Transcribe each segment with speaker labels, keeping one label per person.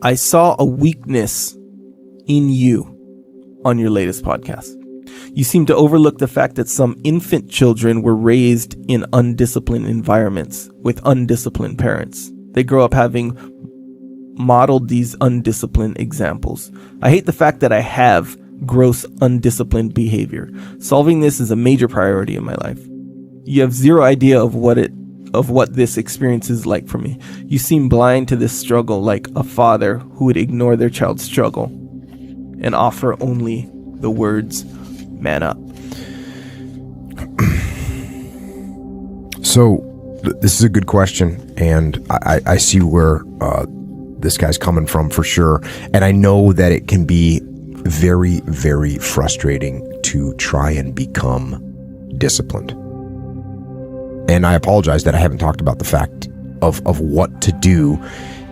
Speaker 1: I saw a weakness in you on your latest podcast. You seem to overlook the fact that some infant children were raised in undisciplined environments with undisciplined parents. They grow up having modeled these undisciplined examples. I hate the fact that I have gross undisciplined behavior. Solving this is a major priority in my life. You have zero idea of what this experience is like for me. You seem blind to this struggle, like a father who would ignore their child's struggle and offer only the words, "Man up."
Speaker 2: So this is a good question, and I see where this guy's coming from for sure. And I know that it can be very, very frustrating to try and become disciplined. And I apologize that I haven't talked about the fact of what to do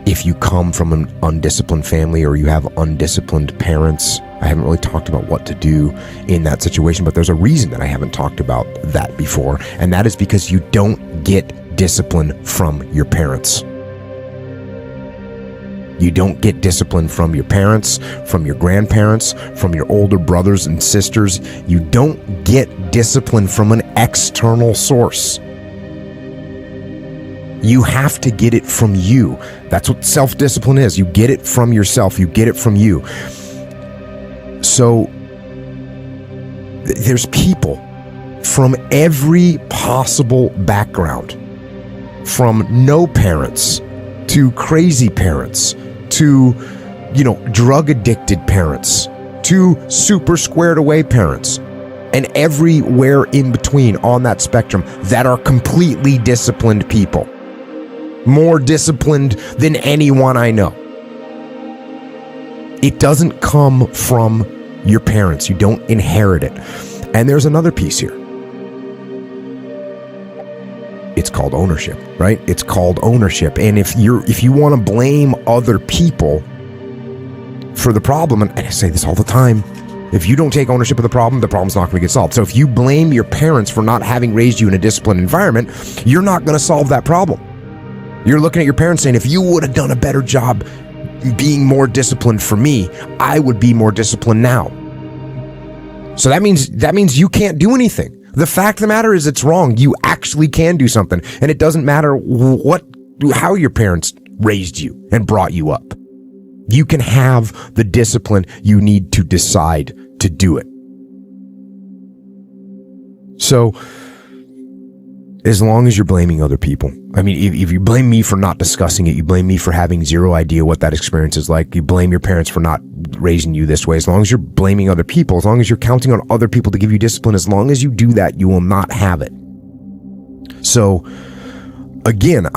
Speaker 2: if you come from an undisciplined family or you have undisciplined parents. I haven't really talked about what to do in that situation, but there's a reason that I haven't talked about that before, and that is because you don't get discipline from your parents. You don't get discipline from your parents, from your grandparents, from your older brothers and sisters. You don't get discipline from an external source. You have to get it from you. That's what self-discipline is. You get it from yourself. You get it from you. So there's people from every possible background, from no parents to crazy parents to, drug addicted parents to super squared away parents, and everywhere in between on that spectrum that are completely disciplined people. More disciplined than anyone I know. It doesn't come from your parents. You don't inherit it. And there's another piece here. It's called ownership, right? It's called ownership. And if you want to blame other people for the problem, and I say this all the time, if you don't take ownership of the problem's not going to get solved. So if you blame your parents for not having raised you in a disciplined environment, you're not going to solve that problem. You're looking at your parents saying, if you would have done a better job being more disciplined for me, I would be more disciplined now. So that means you can't do anything. The fact of the matter is it's wrong. You actually can do something. And it doesn't matter how your parents raised you and brought you up. You can have the discipline you need to decide to do it. So as long as you're blaming other people. I mean, if you blame me for not discussing it, you blame me for having zero idea what that experience is like, you blame your parents for not raising you this way, as long as you're blaming other people, as long as you're counting on other people to give you discipline, as long as you do that, you will not have it. So, again,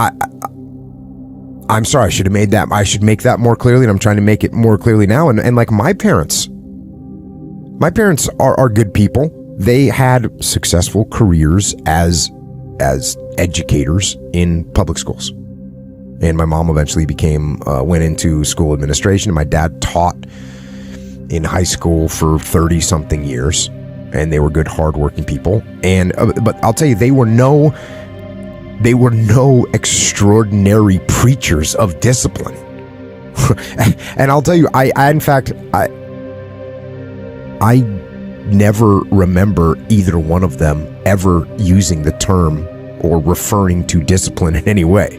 Speaker 2: I'm sorry, I should make that more clearly, and I'm trying to make it more clearly now. And like my parents are good people. They had successful careers as educators in public schools. And my mom eventually went into school administration, and my dad taught in high school for 30 something years, and they were good, hardworking people. And, but I'll tell you, they were no extraordinary preachers of discipline. And I'll tell you, I never remember either one of them ever using the term or referring to discipline in any way.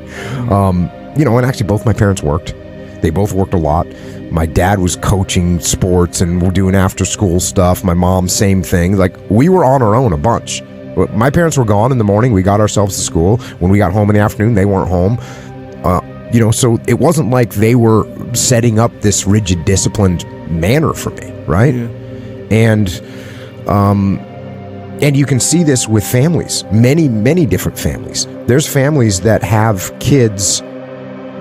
Speaker 2: And actually both my parents worked. They both worked a lot. My dad was coaching sports and we're doing after school stuff. My mom, same thing. Like, we were on our own a bunch. My parents were gone in the morning. We got ourselves to school. When we got home in the afternoon, they weren't home. So it wasn't like they were setting up this rigid, disciplined manner for me, right? Yeah. And you can see this with families, many, many different families. There's families that have kids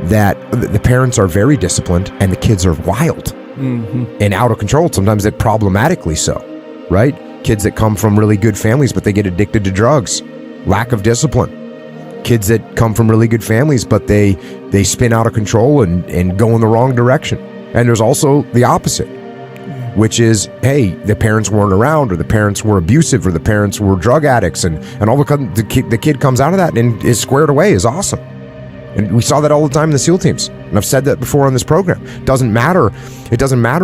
Speaker 2: that the parents are very disciplined and the kids are wild and out of control. Sometimes they're problematically so, right? Kids that come from really good families, but they get addicted to drugs, lack of discipline. Kids that come from really good families, but they spin out of control and go in the wrong direction. And there's also the opposite, which is, hey, the parents weren't around, or the parents were abusive, or the parents were drug addicts, and all of a sudden the kid comes out of that and is squared away, is awesome. And we saw that all the time in the SEAL teams. And I've said that before on this program. It doesn't matter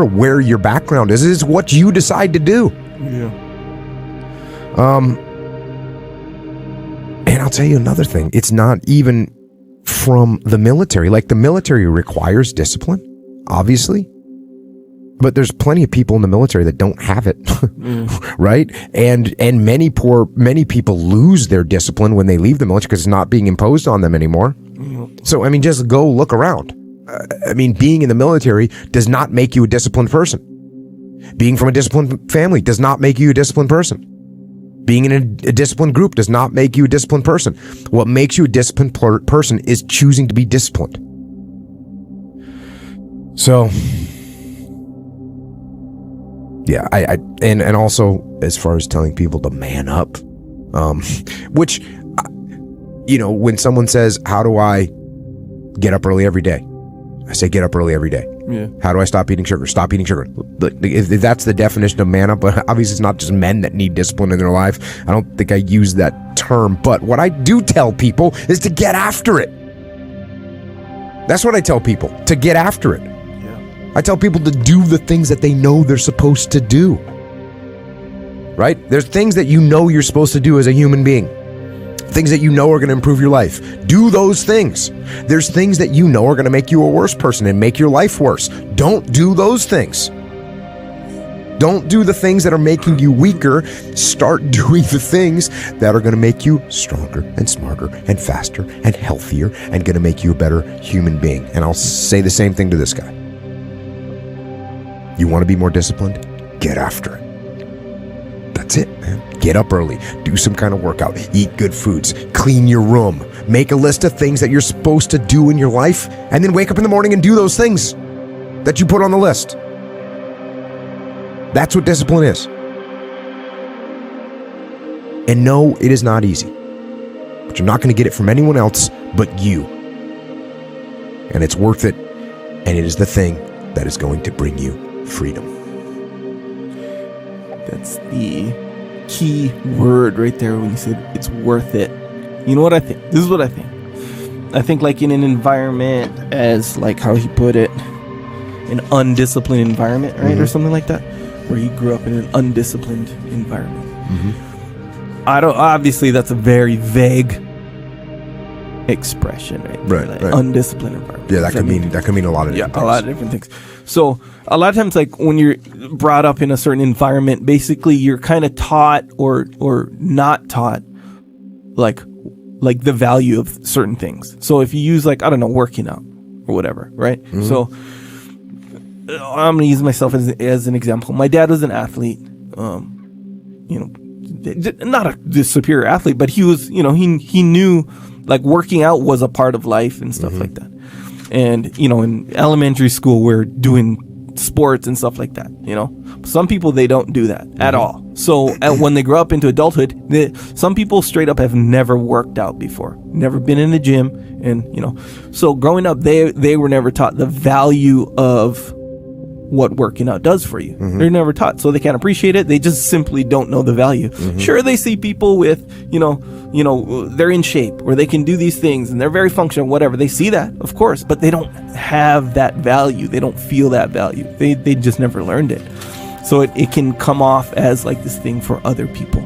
Speaker 2: where your background is. It's what you decide to do.
Speaker 1: Yeah.
Speaker 2: And I'll tell you another thing. It's not even from the military. Like, the military requires discipline, obviously. But there's plenty of people in the military that don't have it, right? And many people lose their discipline when they leave the military because it's not being imposed on them anymore. So, I mean, just go look around. Being in the military does not make you a disciplined person. Being from a disciplined family does not make you a disciplined person. Being in a disciplined group does not make you a disciplined person. What makes you a disciplined person is choosing to be disciplined. So, yeah, and also as far as telling people to man up, which, when someone says, how do I get up early every day? I say, get up early every day.
Speaker 1: Yeah.
Speaker 2: How do I stop eating sugar? Stop eating sugar. If that's the definition of man up, but obviously it's not just men that need discipline in their life. I don't think I use that term, but what I do tell people is to get after it. That's what I tell people, to get after it. I tell people to do the things that they know they're supposed to do. Right? There's things that you know you're supposed to do as a human being. Things that you know are going to improve your life. Do those things. There's things that you know are going to make you a worse person and make your life worse. Don't do those things. Don't do the things that are making you weaker. Start doing the things that are going to make you stronger and smarter and faster and healthier and going to make you a better human being. And I'll say the same thing to this guy. You want to be more disciplined? Get after it. That's it, man. Get up early. Do some kind of workout. Eat good foods. Clean your room. Make a list of things that you're supposed to do in your life, and then wake up in the morning and do those things that you put on the list. That's what discipline is. And no, it is not easy. But you're not going to get it from anyone else but you. And it's worth it, and it is the thing that is going to bring you freedom.
Speaker 1: That's the key word right there when you said it's worth it. You know what I think? This is what I think. I think, like, in an environment, as like how he put it, an undisciplined environment, right? Or something like that, where he grew up in an undisciplined environment. Obviously that's a very vague expression, right? Like, undisciplined environment.
Speaker 2: Yeah, that could mean a lot of different things.
Speaker 1: A lot of different things. So a lot of times, like, when you're brought up in a certain environment, basically you're kind of taught or not taught like the value of certain things. So if you use, like, I don't know, working out or whatever, right? So I'm gonna use myself as an example. My dad was an athlete, not a superior athlete, but he was, he knew, like, working out was a part of life and stuff like that. And, in elementary school, we're doing sports and stuff like that, Some people, they don't do that at all. So when they grow up into adulthood, some people straight up have never worked out before, never been in the gym. And, so growing up, they were never taught the value of what working out does for you. They're never taught, so they can't appreciate it. They just simply don't know the value. Sure, they see people with, they're in shape, or they can do these things, and they're very functional, whatever. They see that, of course, but they don't have that value. They don't feel that value. They just never learned it. So it can come off as like this thing for other people,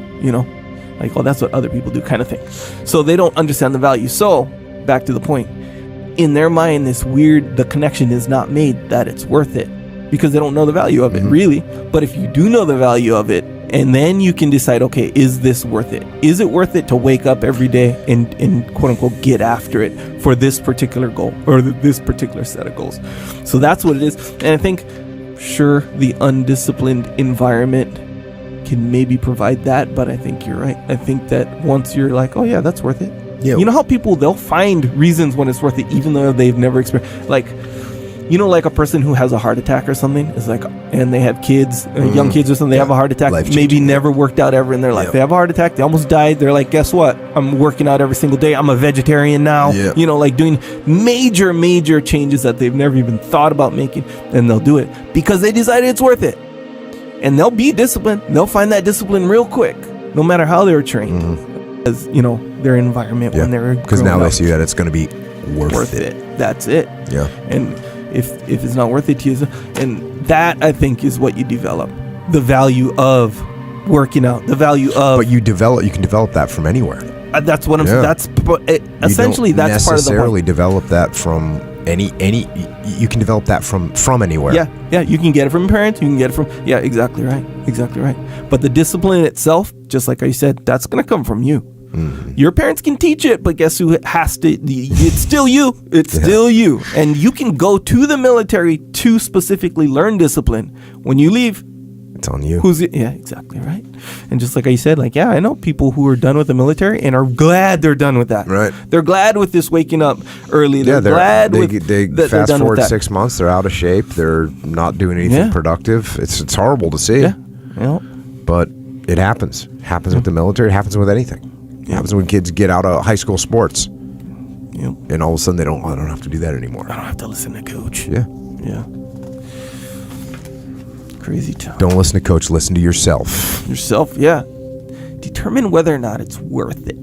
Speaker 1: like, oh, that's what other people do, kind of thing. So they don't understand the value. So back to the point, in their mind, the connection is not made that it's worth it, because they don't know the value of it, really. But if you do know the value of it, and then you can decide, okay, is this worth it? Is it worth it to wake up every day and quote unquote get after it for this particular goal or this particular set of goals? So that's what it is. And I think, sure, the undisciplined environment can maybe provide that, but I think you're right. I think that once you're like, oh yeah, that's worth it. Yeah. You know how people, they'll find reasons when it's worth it, even though they've never experienced, like, like a person who has a heart attack or something is like, and they have kids, young kids or something, they have a heart attack, maybe never worked out ever in their life. They have a heart attack, they almost died. They're like, guess what? I'm working out every single day. I'm a vegetarian now, like doing major changes that they've never even thought about making. And they'll do it because they decided it's worth it. And they'll be disciplined. They'll find that discipline real quick, no matter how they were trained, as, their environment when they're
Speaker 2: because now they see that it's going to be worth it.
Speaker 1: That's it.
Speaker 2: Yeah.
Speaker 1: And if it's not worth it to you, and that I think is what you develop, the value of working out, the value of.
Speaker 2: But you can develop that from anywhere.
Speaker 1: That's what I'm saying. Essentially that's part of the
Speaker 2: necessarily develop that from any. You can develop that from anywhere.
Speaker 1: Yeah. You can get it from your parents. You can get it from. Yeah, exactly right. But the discipline itself, just like I said, that's gonna come from you. Mm-hmm. Your parents can teach it, but guess who has to? It's still you. It's still you. And you can go to the military to specifically learn discipline. When you leave,
Speaker 2: it's on you.
Speaker 1: Yeah, exactly right. And just like I said, I know people who are done with the military and are glad they're done with that.
Speaker 2: Right.
Speaker 1: They're glad with this waking up early. They're glad
Speaker 2: they fast forward 6 months. They're out of shape. They're not doing anything productive. It's horrible to see.
Speaker 1: Yeah.
Speaker 2: But it happens. It happens with the military. It happens with anything. It happens when kids get out of high school sports.
Speaker 1: Yep.
Speaker 2: And all of a sudden I don't have to do that anymore.
Speaker 1: I don't have to listen to coach.
Speaker 2: Yeah.
Speaker 1: Crazy time.
Speaker 2: Don't listen to coach. Listen to yourself.
Speaker 1: Yeah. Determine whether or not it's worth it.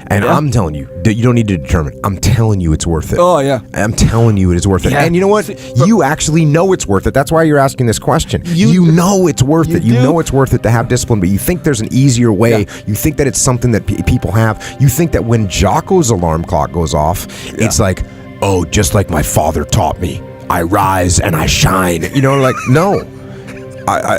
Speaker 2: And I'm telling you, you don't need to determine. I'm telling you it's worth it.
Speaker 1: Oh, yeah.
Speaker 2: I'm telling you it is worth it.
Speaker 1: Yeah.
Speaker 2: And you know what? You actually know it's worth it. That's why you're asking this question. You know it's worth it. You know it's worth it to have discipline, but you think there's an easier way. Yeah. You think that it's something that people have. You think that when Jocko's alarm clock goes off, it's like, oh, just like my father taught me, I rise and I shine. No.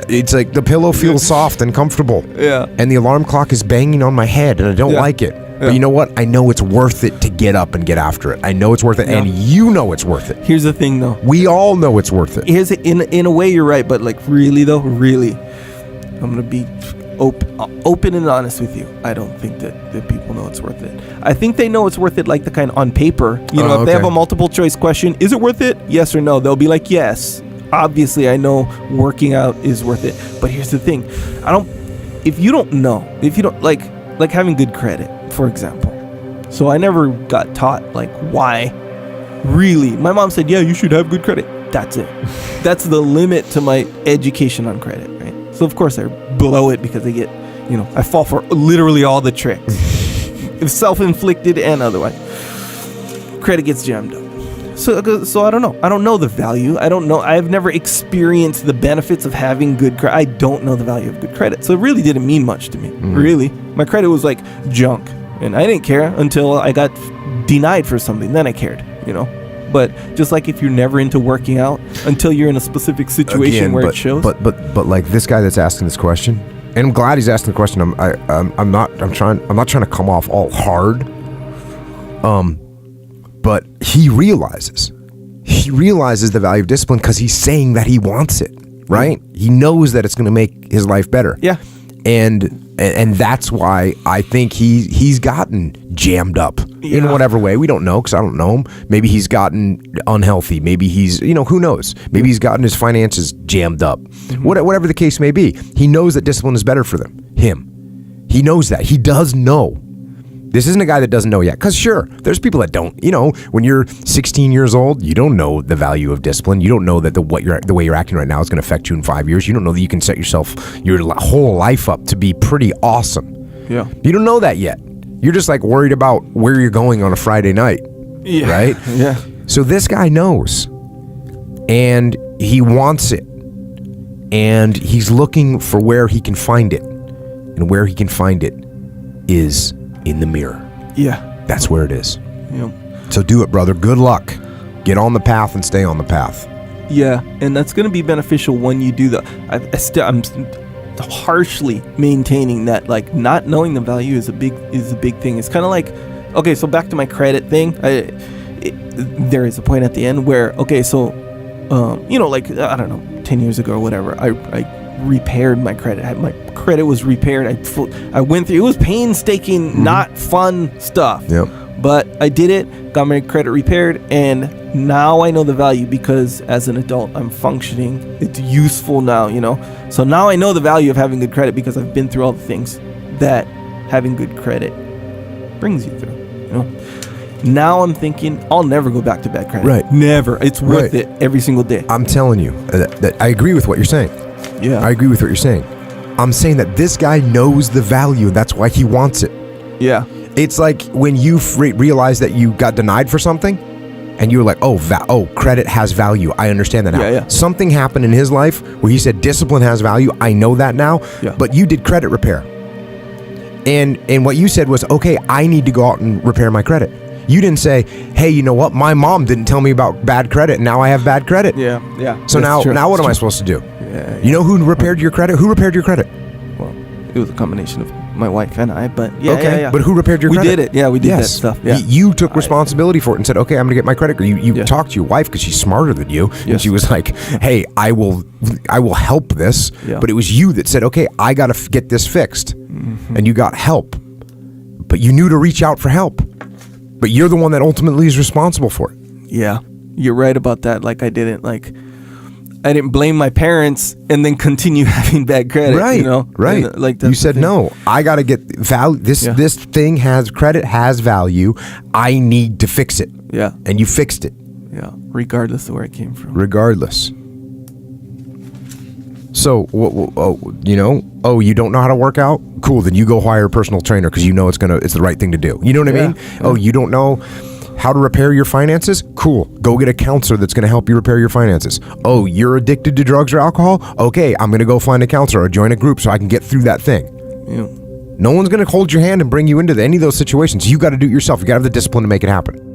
Speaker 2: It's like the pillow feels soft and comfortable.
Speaker 1: Yeah.
Speaker 2: And the alarm clock is banging on my head and I don't like it. But you know what? I know it's worth it to get up and get after it. I know it's worth it, and you know it's worth it.
Speaker 1: Here's the thing, though.
Speaker 2: We all know it's worth it.
Speaker 1: In a way, you're right, but really, I'm gonna be open and honest with you. I don't think that people know it's worth it. I think they know it's worth it, like the kind on paper. If they have a multiple choice question, is it worth it? Yes or no? They'll be like, yes. Obviously, I know working out is worth it. But here's the thing: if you don't like having good credit, for example. So I never got taught why. Really, my mom said, yeah, you should have good credit. That's it. That's the limit to my education on credit, right? So of course I blow it because I get, I fall for literally all the tricks, self-inflicted and otherwise. Credit gets jammed up. So I don't know. I don't know the value. I don't know. I've never experienced the benefits of having good credit. I don't know the value of good credit. So it really didn't mean much to me. Really. My credit was like junk. And I didn't care until I got denied for something. Then I cared, But just like if you're never into working out until you're in a specific situation where it shows.
Speaker 2: But like this guy that's asking this question, and I'm glad he's asking the question. I'm not trying to come off all hard. But he realizes the value of discipline because he's saying that he wants it, right? He knows that it's going to make his life better.
Speaker 1: Yeah.
Speaker 2: And that's why I think he's gotten jammed up in whatever way. We don't know because I don't know him. Maybe he's gotten unhealthy. Maybe he's, who knows? Maybe he's gotten his finances jammed up. Mm-hmm. Whatever the case may be, he knows that discipline is better for him. He knows that. He does know. This isn't a guy that doesn't know yet. Because sure, there's people that don't. When you're 16 years old, you don't know the value of discipline. You don't know that the way you're acting right now is going to affect you in 5 years. You don't know that you can set your whole life up to be pretty awesome.
Speaker 1: Yeah.
Speaker 2: You don't know that yet. You're just worried about where you're going on a Friday night.
Speaker 1: Yeah.
Speaker 2: Right?
Speaker 1: Yeah.
Speaker 2: So this guy knows. And he wants it. And he's looking for where he can find it. And where he can find it is in the mirror.
Speaker 1: Yeah.
Speaker 2: That's where it is.
Speaker 1: Yep.
Speaker 2: So do it, brother. Good luck. Get on the path and stay on the path.
Speaker 1: Yeah, and that's going to be beneficial when you do that. I'm harshly maintaining that not knowing the value is a big thing. It's kind of okay, so back to my credit thing. There is a point at the end where I don't know, 10 years ago or whatever, I repaired my credit. My credit was repaired. I went through, it was painstaking, not fun stuff.
Speaker 2: Yep.
Speaker 1: But I did it, got my credit repaired, and now I know the value because as an adult, I'm functioning. It's useful now, So now I know the value of having good credit because I've been through all the things that having good credit brings you through, Now I'm thinking, I'll never go back to bad credit.
Speaker 2: Right.
Speaker 1: Never. It's worth it every single day.
Speaker 2: I'm telling you that I agree with what you're saying.
Speaker 1: Yeah.
Speaker 2: I agree with what you're saying. I'm saying that this guy knows the value, and that's why he wants it.
Speaker 1: Yeah.
Speaker 2: It's like when you realize that you got denied for something, and you were like, oh, credit has value. I understand that now.
Speaker 1: Yeah.
Speaker 2: Something happened in his life where he said discipline has value. I know that now.
Speaker 1: Yeah.
Speaker 2: But you did credit repair. And what you said was, okay, I need to go out and repair my credit. You didn't say, hey, you know what? My mom didn't tell me about bad credit, and now I have bad credit.
Speaker 1: Yeah.
Speaker 2: So now what am I supposed to do?
Speaker 1: Yeah.
Speaker 2: You know who repaired your credit? Who repaired your credit?
Speaker 1: Well, it was a combination of my wife and I, but
Speaker 2: But who repaired your credit?
Speaker 1: We did it. Yeah, we did that stuff. Yeah.
Speaker 2: You took responsibility for it and said, okay, I'm going to get my credit. You talked to your wife because she's smarter than you.
Speaker 1: Yes.
Speaker 2: And she was like, hey, I will help this.
Speaker 1: Yeah.
Speaker 2: But it was you that said, okay, I got to get this fixed. Mm-hmm. And you got help. But you knew to reach out for help. But you're the one that ultimately is responsible for it.
Speaker 1: Yeah, you're right about that. Like I didn't blame my parents and then continue having bad credit.
Speaker 2: Right.
Speaker 1: You know?
Speaker 2: Right.
Speaker 1: And, like
Speaker 2: you said, no, I got to get value. This thing credit has value. I need to fix it.
Speaker 1: Yeah.
Speaker 2: And you fixed it.
Speaker 1: Yeah. Regardless of where it came from.
Speaker 2: Regardless. So, you don't know how to work out? Cool, then you go hire a personal trainer because you know it's the right thing to do. You know what I mean?
Speaker 1: Yeah.
Speaker 2: Oh, you don't know how to repair your finances? Cool, go get a counselor that's going to help you repair your finances. Oh, you're addicted to drugs or alcohol? Okay, I'm going to go find a counselor or join a group so I can get through that thing.
Speaker 1: Yeah.
Speaker 2: No one's going to hold your hand and bring you into any of those situations. You got to do it yourself. You got to have the discipline to make it happen.